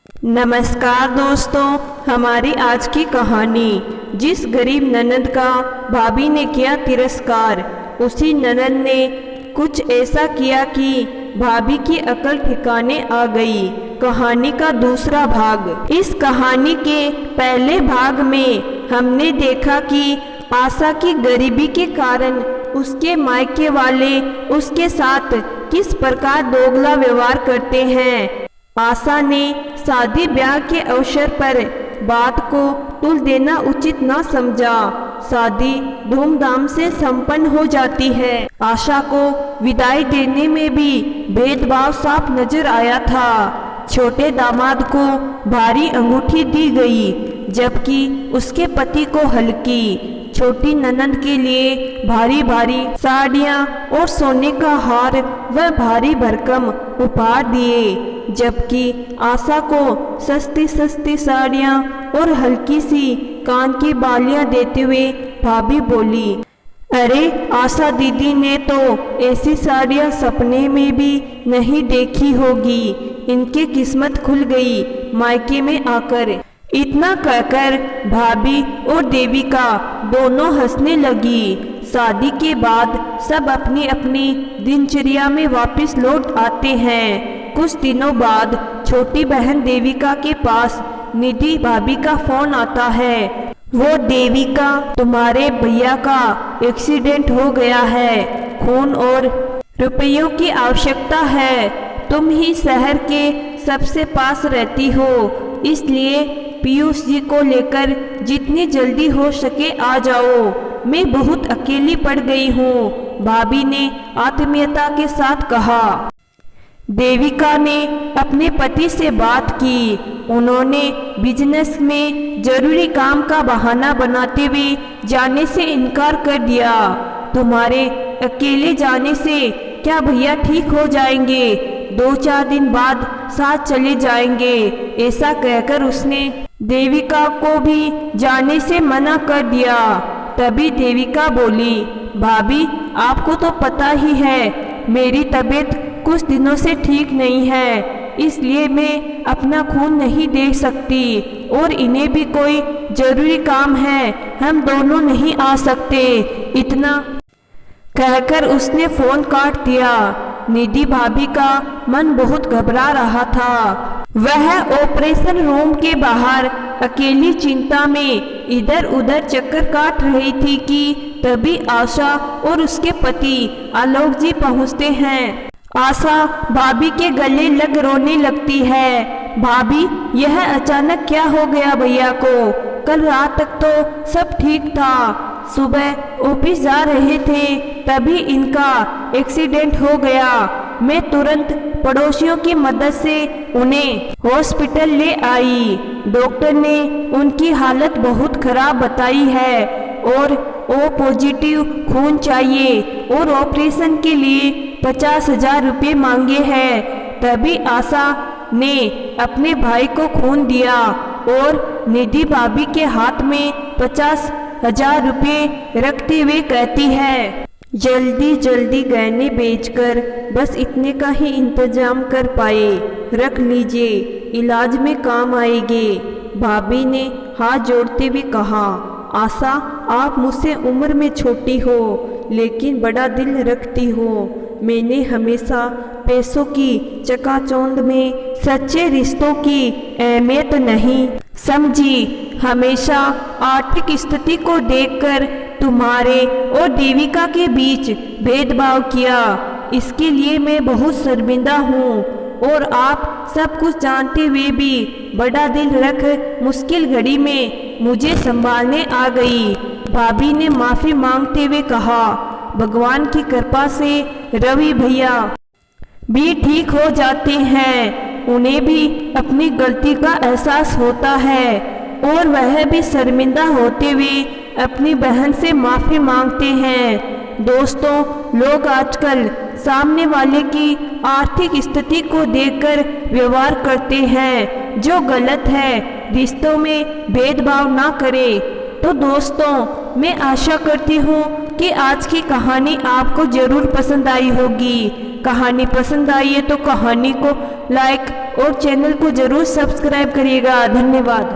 नमस्कार दोस्तों, हमारी आज की कहानी। जिस गरीब ननद का भाभी ने किया तिरस्कार, उसी ननद ने कुछ ऐसा किया कि भाभी की अकल ठिकाने आ गई। कहानी का दूसरा भाग। इस कहानी के पहले भाग में हमने देखा कि आशा की गरीबी के कारण उसके मायके वाले उसके साथ किस प्रकार दोगला व्यवहार करते हैं। आशा ने शादी ब्याह के अवसर पर बात को तुल देना उचित न समझा। शादी धूमधाम से संपन्न हो जाती है। आशा को विदाई देने में भी भेदभाव साफ नजर आया था। छोटे दामाद को भारी अंगूठी दी गई, जबकि उसके पति को हल्की। छोटी ननद के लिए भारी भारी साड़ियाँ और सोने का हार व भारी भरकम उपहार दिए, जबकि आशा को सस्ती सस्ती साड़ियाँ और हल्की सी कान की बालियाँ देते हुए भाभी बोली, अरे आशा दीदी ने तो ऐसी साड़ियाँ सपने में भी नहीं देखी होगी। इनकी किस्मत खुल गई मायके में आकर। इतना कहकर भाभी और देविका दोनों हंसने लगी। शादी के बाद सब अपनी अपनी दिनचर्या में वापस लौट आते हैं। कुछ दिनों बाद छोटी बहन देविका के पास निधि भाभी का फोन आता है। वो, देविका, तुम्हारे भैया का एक्सीडेंट हो गया है, खून और रुपयों की आवश्यकता है। तुम ही शहर के सबसे पास रहती हो, इसलिए पीयूष जी को लेकर जितनी जल्दी हो सके आ जाओ। मैं बहुत अकेली पड़ गई हूँ, भाभी ने आत्मीयता के साथ कहा। देविका ने अपने पति से बात की। उन्होंने बिजनेस में जरूरी काम का बहाना बनाते हुए जाने से इनकार कर दिया। तुम्हारे अकेले जाने से क्या भैया ठीक हो जाएंगे? 2-4 दिन बाद साथ चले जाएंगे। ऐसा कहकर उसने देविका को भी जाने से मना कर दिया। तभी देविका बोली, भाभी आपको तो पता ही है मेरी तबीयत कुछ दिनों से ठीक नहीं है, इसलिए मैं अपना खून नहीं दे सकती और इन्हें भी कोई जरूरी काम है, हम दोनों नहीं आ सकते। इतना कहकर उसने फोन काट दिया। निधि भाभी का मन बहुत घबरा रहा था। वह ऑपरेशन रूम के बाहर अकेली चिंता में इधर उधर चक्कर काट रही थी कि तभी आशा और उसके पति आलोक जी पहुँचते हैं। आशा भाभी के गले लग रोने लगती है। भाभी, यह अचानक क्या हो गया भैया को? कल रात तक तो सब ठीक था, सुबह ऑफिस जा रहे थे तभी इनका एक्सीडेंट हो गया। मैं तुरंत पड़ोसियों की मदद से उन्हें हॉस्पिटल ले आई। डॉक्टर ने उनकी हालत बहुत खराब बताई है और ओ पॉजिटिव खून चाहिए और ऑपरेशन के लिए 50,000 रुपये मांगे हैं। तभी आशा ने अपने भाई को खून दिया और निधि भाभी के हाथ में 50,000 रुपये रखते हुए कहती है, जल्दी जल्दी गहने बेचकर बस इतने का ही इंतजाम कर पाए, रख लीजिए, इलाज में काम आएंगे। भाभी ने हाथ जोड़ते हुए कहा, आशा आप मुझसे उम्र में छोटी हो लेकिन बड़ा दिल रखती हो। मैंने हमेशा पैसों की चकाचौंध में सच्चे रिश्तों की अहमियत नहीं समझी। हमेशा आर्थिक स्थिति को देखकर तुम्हारे और देविका के बीच भेदभाव किया। इसके लिए मैं बहुत शर्मिंदा हूँ और आप सब कुछ जानते हुए भी बड़ा दिल रख मुश्किल घड़ी में मुझे संभालने आ गई। भाभी ने माफ़ी मांगते हुए कहा, भगवान की कृपा से रवि भैया भी ठीक हो जाते हैं। उन्हें भी अपनी गलती का एहसास होता है और वह भी शर्मिंदा होते हुए अपनी बहन से माफ़ी मांगते हैं। दोस्तों, लोग आजकल सामने वाले की आर्थिक स्थिति को देखकर व्यवहार करते हैं, जो गलत है। रिश्तों में भेदभाव ना करें। तो दोस्तों, मैं आशा करती हूँ कि आज की कहानी आपको ज़रूर पसंद आई होगी। कहानी पसंद आई है तो कहानी को लाइक और चैनल को ज़रूर सब्सक्राइब करिएगा। धन्यवाद।